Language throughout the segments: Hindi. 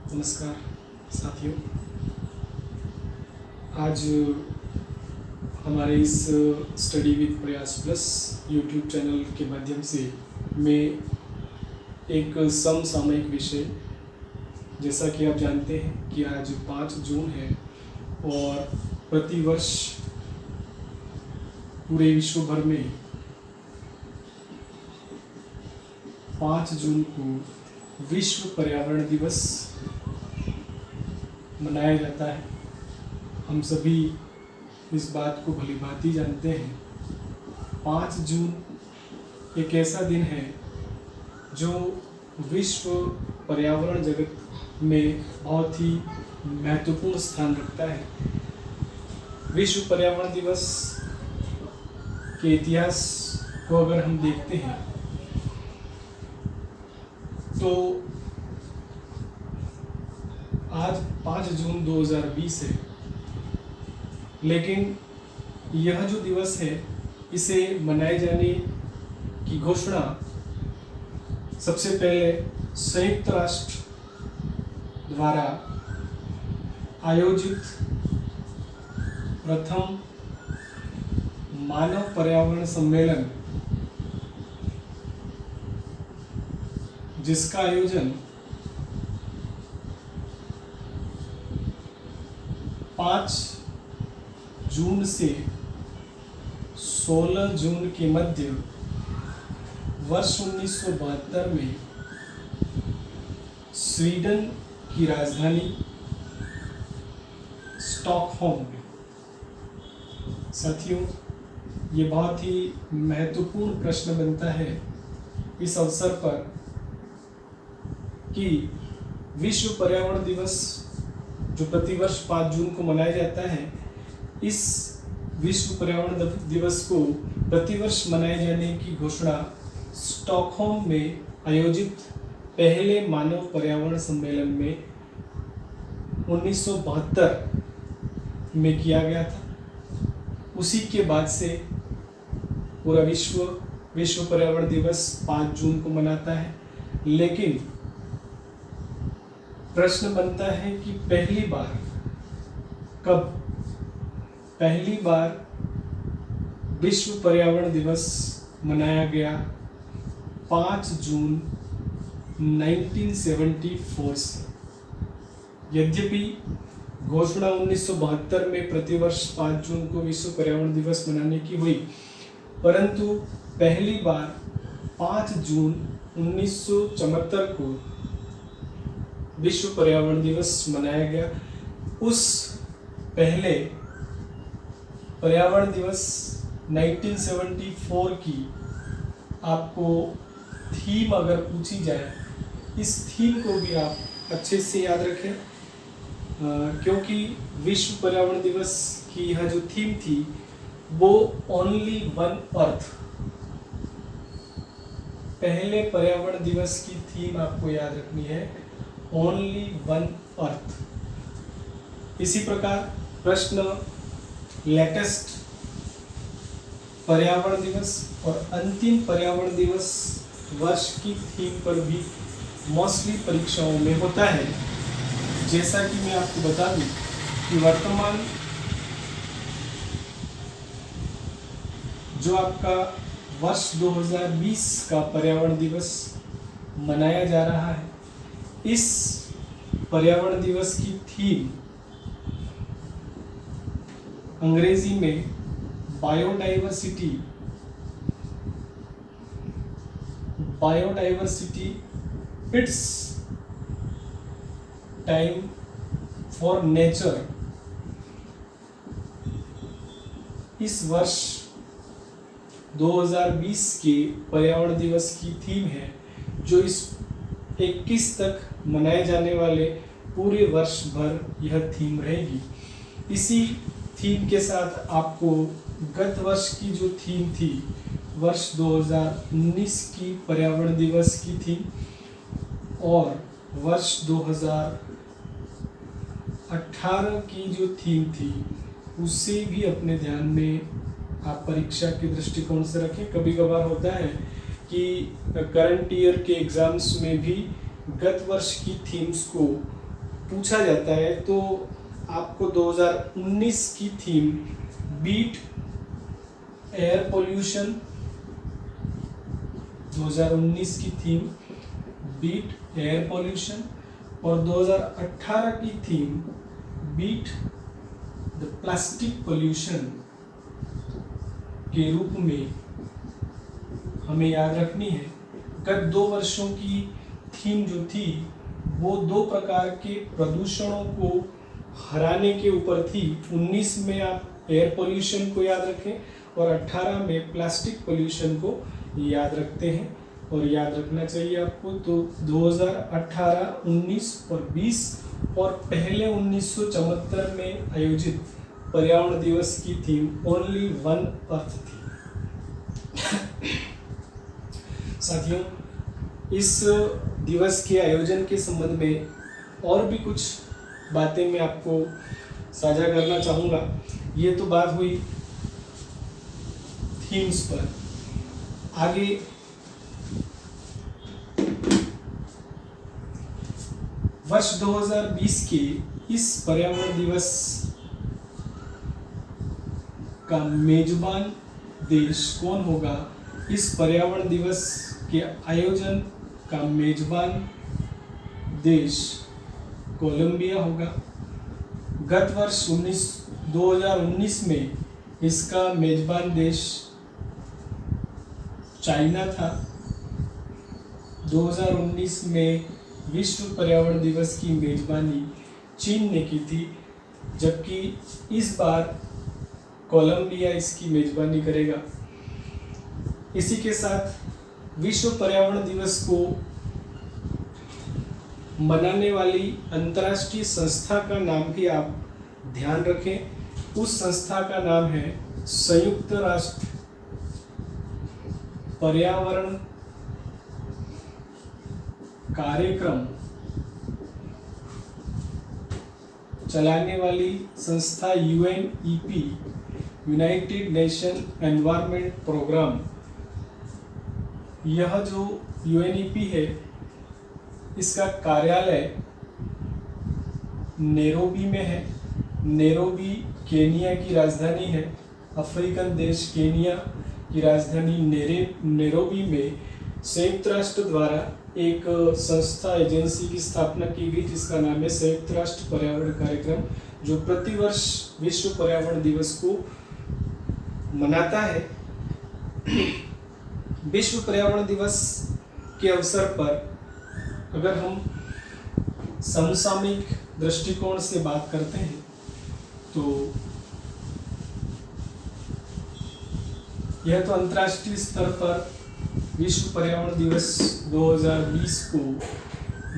नमस्कार साथियों। आज हमारे इस स्टडी विद प्रयास प्लस यूट्यूब चैनल के माध्यम से मैं एक समसामयिक विषय, जैसा कि आप जानते हैं कि आज 5 जून है और प्रतिवर्ष पूरे विश्व भर में 5 जून को विश्व पर्यावरण दिवस मनाया जाता है। हम सभी इस बात को भलीभांति जानते हैं। 5 जून एक ऐसा दिन है जो विश्व पर्यावरण जगत में बहुत ही महत्वपूर्ण स्थान रखता है। विश्व पर्यावरण दिवस के इतिहास को अगर हम देखते हैं तो आज 5 जून 2020 है, लेकिन यह जो दिवस है इसे मनाए जाने की घोषणा सबसे पहले संयुक्त राष्ट्र द्वारा आयोजित प्रथम मानव पर्यावरण सम्मेलन, जिसका आयोजन 5 जून से 16 जून के मध्य वर्ष 1972 में स्वीडन की राजधानी स्टॉकहोम में। साथियों, ये बहुत ही महत्वपूर्ण प्रश्न बनता है इस अवसर पर कि विश्व पर्यावरण दिवस जो प्रतिवर्ष 5 जून को मनाया जाता है, इस विश्व पर्यावरण दिवस को प्रतिवर्ष मनाए जाने की घोषणा स्टॉकहोम में आयोजित पहले मानव पर्यावरण सम्मेलन में 1972 में किया गया था। उसी के बाद से पूरा विश्व पर्यावरण दिवस 5 जून को मनाता है। लेकिन प्रश्न बनता है कि पहली बार विश्व पर्यावरण दिवस मनाया गया 5 जून 1974 से। यद्यपि घोषणा 1972 में प्रतिवर्ष 5 जून को विश्व पर्यावरण दिवस मनाने की हुई, परंतु पहली बार 5 जून 1974 को विश्व पर्यावरण दिवस मनाया गया। उस पहले पर्यावरण दिवस 1974 की आपको थीम अगर पूछी जाए, इस थीम को भी आप अच्छे से याद रखें, क्योंकि विश्व पर्यावरण दिवस की यह जो थीम थी वो ओनली वन अर्थ। पहले पर्यावरण दिवस की थीम आपको याद रखनी है, ओनली वन अर्थ। इसी प्रकार प्रश्न लेटेस्ट पर्यावरण दिवस और अंतिम पर्यावरण दिवस वर्ष की थीम पर भी मोस्टली परीक्षाओं में होता है। जैसा कि मैं आपको बता दूं कि वर्तमान जो आपका वर्ष 2020 का पर्यावरण दिवस मनाया जा रहा है, इस पर्यावरण दिवस की थीम अंग्रेजी में biodiversity it's time for nature. इस वर्ष 2020 के पर्यावरण दिवस की थीम है, जो इस 21 तक मनाए जाने वाले पूरे वर्ष भर यह थीम रहेगी। इसी थीम के साथ आपको गत वर्ष की जो थीम थी, वर्ष 2019 की पर्यावरण दिवस की थीम और वर्ष 2018 की जो थीम थी, उसे भी अपने ध्यान में आप परीक्षा के दृष्टिकोण से रखें। कभी कभार होता है कि करंट ईयर के एग्जाम्स में भी गत वर्ष की थीम्स को पूछा जाता है तो आपको 2019 की थीम बीट एयर पोल्यूशन, 2019 की थीम बीट एयर पोल्यूशन और 2018 की theme beat the plastic pollution के रूप में हमें याद रखनी है। गत 2 वर्षों की थीम जो थी वो 2 प्रकार के प्रदूषणों को हराने के ऊपर थी। 19 में आप एयर पोल्यूशन को याद रखें और 18 में प्लास्टिक पोल्यूशन को याद रखते हैं और याद रखना चाहिए आपको। तो 2018, 19 और 20 और पहले 1974 में आयोजित पर्यावरण दिवस की थीम ओनली वन अर्थ थी। साथियों, इस दिवस के आयोजन के संबंध में और भी कुछ बातें मैं आपको साझा करना चाहूँगा। ये तो बात हुई थीम्स पर। आगे वर्ष 2020 के इस पर्यावरण दिवस का मेजबान देश कौन होगा? इस पर्यावरण दिवस के आयोजन का मेजबान देश कोलंबिया होगा। गत वर्ष 2019 में इसका मेजबान देश चाइना था। 2019 में विश्व पर्यावरण दिवस की मेजबानी चीन ने की थी, जबकि इस बार कोलंबिया इसकी मेजबानी करेगा। इसी के साथ विश्व पर्यावरण दिवस को मनाने वाली अंतर्राष्ट्रीय संस्था का नाम भी आप ध्यान रखें। उस संस्था का नाम है संयुक्त राष्ट्र पर्यावरण कार्यक्रम चलाने वाली संस्था UNEP, United Nation Environment Programme. यह जो UNEP है इसका कार्यालय नैरोबी में है। नैरोबी केनिया की राजधानी है। अफ्रीकन देश केनिया की राजधानी नैरोबी में संयुक्त राष्ट्र द्वारा एक संस्था एजेंसी की स्थापना की गई जिसका नाम है संयुक्त राष्ट्र पर्यावरण कार्यक्रम, जो प्रतिवर्ष विश्व पर्यावरण दिवस को मनाता है। विश्व पर्यावरण दिवस के अवसर पर अगर हम समसामयिक दृष्टिकोण से बात करते हैं तो यह तो अंतर्राष्ट्रीय स्तर पर विश्व पर्यावरण दिवस 2020 को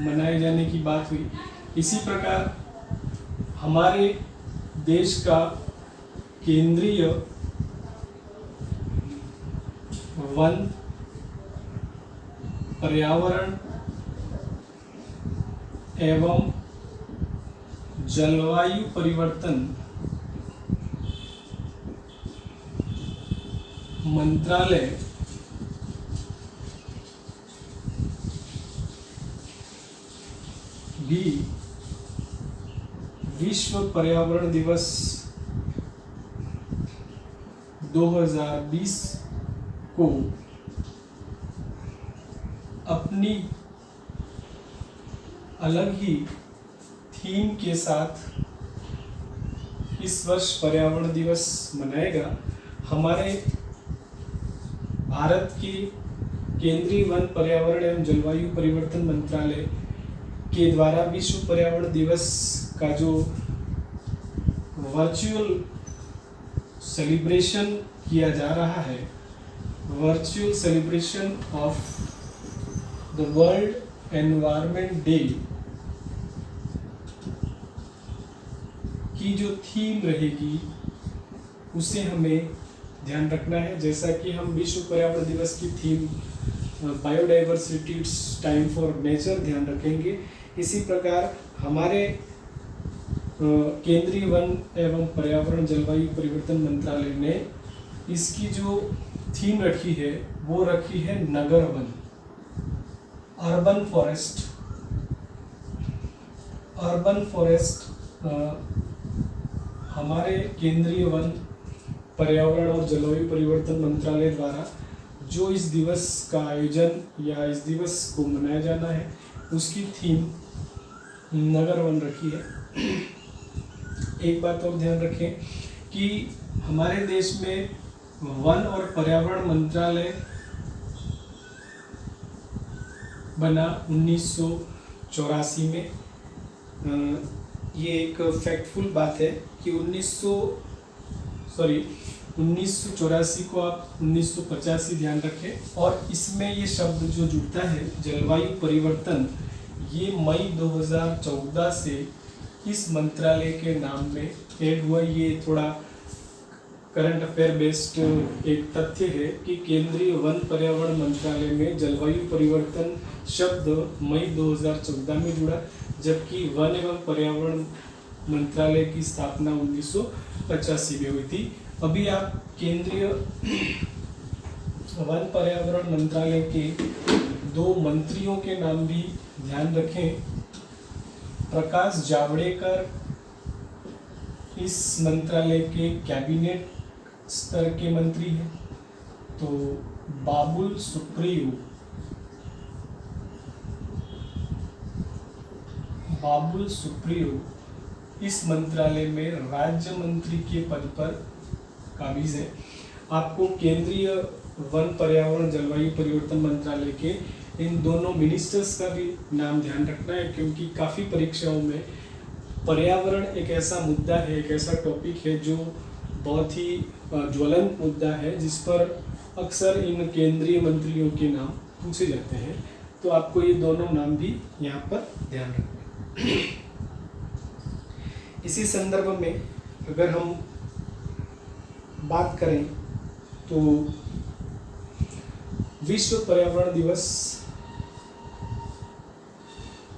मनाए जाने की बात हुई। इसी प्रकार हमारे देश का केंद्रीय वन, पर्यावरण एवं जलवायु परिवर्तन मंत्रालय भी विश्व पर्यावरण दिवस 2020 को अपनी अलग ही थीम के साथ इस वर्ष पर्यावरण दिवस मनाएगा। हमारे भारत के केंद्रीय वन, पर्यावरण एवं जलवायु परिवर्तन मंत्रालय के द्वारा विश्व पर्यावरण दिवस का जो वर्चुअल सेलिब्रेशन किया जा रहा है, virtual celebration of the world environment day की जो थीम रहेगी उसे हमें ध्यान रखना है। जैसा कि हम विश्व पर्यावरण दिवस की theme biodiversity it's time for nature ध्यान रखेंगे, इसी प्रकार हमारे केंद्रीय वन एवं पर्यावरण जलवायु परिवर्तन मंत्रालय ने इसकी जो थीम रखी है वो रखी है नगर वन, अर्बन फॉरेस्ट। अर्बन फॉरेस्ट हमारे केंद्रीय वन, पर्यावरण और जलवायु परिवर्तन मंत्रालय द्वारा जो इस दिवस का आयोजन या इस दिवस को मनाया जाना है उसकी थीम नगर वन रखी है। एक बात और ध्यान रखें कि हमारे देश में वन और पर्यावरण मंत्रालय बना 1984 में। ये एक फैक्टफुल बात है कि 1984 को आप 1985 ध्यान रखें। और इसमें ये शब्द जो जुड़ता है जलवायु परिवर्तन, ये मई 2014 से इस मंत्रालय के नाम में ऐड हुआ। ये थोड़ा करंट अफेयर बेस्ड एक तथ्य है कि केंद्रीय वन पर्यावरण मंत्रालय में जलवायु परिवर्तन शब्द मई 2014 में जुड़ा, जबकि वन एवं पर्यावरण मंत्रालय की स्थापना 1985 में हुई थी। अभी आप केंद्रीय वन पर्यावरण मंत्रालय के 2 मंत्रियों के नाम भी ध्यान रखें। प्रकाश जावड़ेकर इस मंत्रालय के कैबिनेट स्तर के मंत्री हैं, तो बाबुल सुप्रियो इस मंत्रालय में राज्य मंत्री के पद पर काबिज है। आपको केंद्रीय वन पर्यावरण जलवायु परिवर्तन मंत्रालय के इन दोनों मिनिस्टर्स का भी नाम ध्यान रखना है, क्योंकि काफ़ी परीक्षाओं में पर्यावरण एक ऐसा मुद्दा है, एक ऐसा टॉपिक है जो बहुत ही ज्वलंत मुद्दा है, जिस पर अक्सर इन केंद्रीय मंत्रियों के नाम पूछे जाते हैं। तो आपको ये दोनों नाम भी यहाँ पर ध्यान रखना है। इसी संदर्भ में अगर हम बात करें तो विश्व पर्यावरण दिवस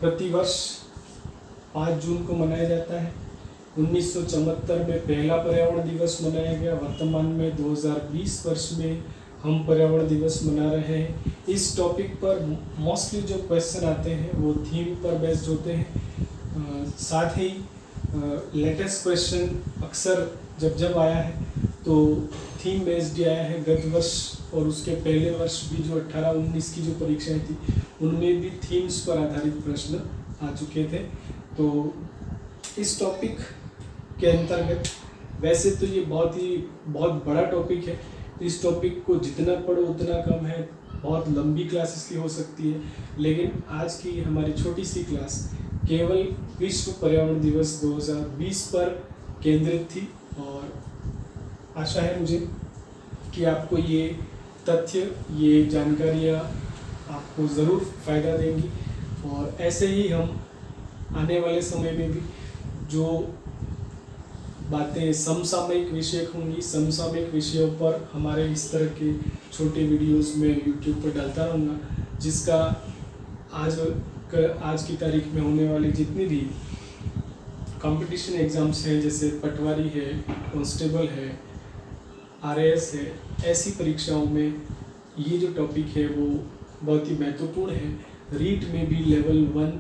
प्रतिवर्ष 5 जून को मनाया जाता है। 1974 में पहला पर्यावरण दिवस मनाया गया। वर्तमान में 2020 वर्ष में हम पर्यावरण दिवस मना रहे हैं। इस टॉपिक पर मोस्टली जो क्वेश्चन आते हैं वो थीम पर बेस्ड होते हैं। साथ ही लेटेस्ट क्वेश्चन अक्सर जब आया है तो थीम बेस्ड ही आया है। गत वर्ष और उसके पहले वर्ष भी जो 18-19 की जो परीक्षाएं थी उनमें भी थीम्स पर आधारित प्रश्न आ चुके थे। तो इस टॉपिक के अंतर्गत वैसे तो ये बहुत बड़ा टॉपिक है। इस टॉपिक को जितना पढ़ो उतना कम है। बहुत लंबी क्लासेस की हो सकती है, लेकिन आज की हमारी छोटी सी क्लास केवल विश्व पर्यावरण दिवस 2020 पर केंद्रित थी। और आशा है मुझे कि आपको ये तथ्य, ये जानकारियाँ आपको ज़रूर फ़ायदा देंगी। और ऐसे ही हम आने वाले समय में भी जो बातें समसामयिक विषय होंगी, समसामयिक विषयों पर हमारे इस तरह के छोटे वीडियोस में यूट्यूब पर डालता रहूँगा, जिसका आज की तारीख में होने वाली जितनी भी कंपटीशन एग्ज़ाम्स हैं, जैसे पटवारी है, कांस्टेबल है, RAS है, ऐसी परीक्षाओं में ये जो टॉपिक है वो बहुत ही महत्वपूर्ण है। रीट में भी लेवल 1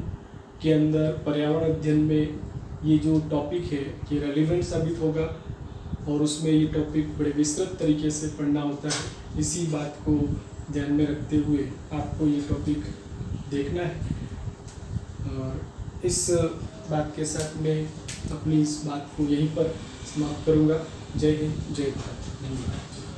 के अंदर पर्यावरण अध्ययन में ये जो टॉपिक है ये रेलिवेंट साबित होगा और उसमें ये टॉपिक बड़े विस्तृत तरीके से पढ़ना होता है। इसी बात को ध्यान में रखते हुए आपको ये टॉपिक देखना है। और इस बात के साथ मैं अपनी इस बात को यहीं पर समाप्त करूँगा। जय हिंद, जय भारत, धन्यवाद।